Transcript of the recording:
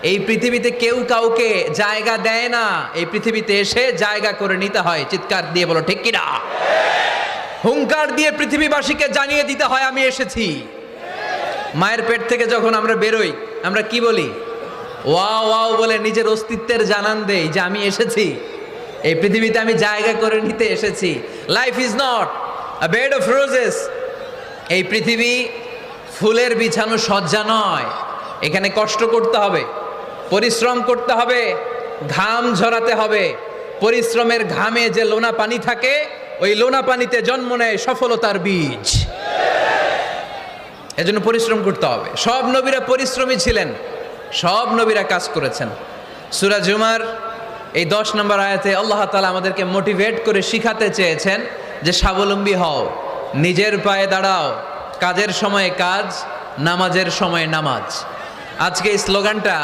এই পৃথিবীতে কেউ কাউকে জায়গা দেয় না, এই পৃথিবীতে এসে জায়গা করে নিতে হয়। চিৎকার দিয়ে বলো ঠিক কিনা? হুঙ্কার দিয়ে পৃথিবীবাসীকে জানিয়ে দিতে হয় আমি এসেছি। মায়ের পেট থেকে যখন আমরা বেরোই আমরা কি বলি? ওয়াও ওয়াও বলে নিজের অস্তিত্বের জানান দেই যে আমি এসেছি, এই পৃথিবীতে আমি জায়গা করে নিতে এসেছি। Life is not a bed of roses. এই পৃথিবী ফুলের বিছানো সজ্জা নয়। এখানে কষ্ট করতে হবে, পরিশ্রম করতে হবে, ঘাম ঝরাতে হবে। পরিশ্রমের ঘামে যে লোনা পানি থাকে, ওই লোনা পানিতে জন্ম নেয় সফলতার বীজ। এজন্য পরিশ্রম করতে হবে। সব নবীরা পরিশ্রমী ছিলেন, সব নবীরা কাজ করেছেন। সূরা জুমার এই 10 নম্বর আয়াতে আল্লাহ তাআলা আমাদেরকে মোটিভেট করে শিখাতে চেয়েছেন যে স্বাবলম্বী হও, নিজের পায়ে দাঁড়াও, কাজের সময়ে কাজ, নামাজের সময়ে নামাজ। আজকে এই স্লোগানটা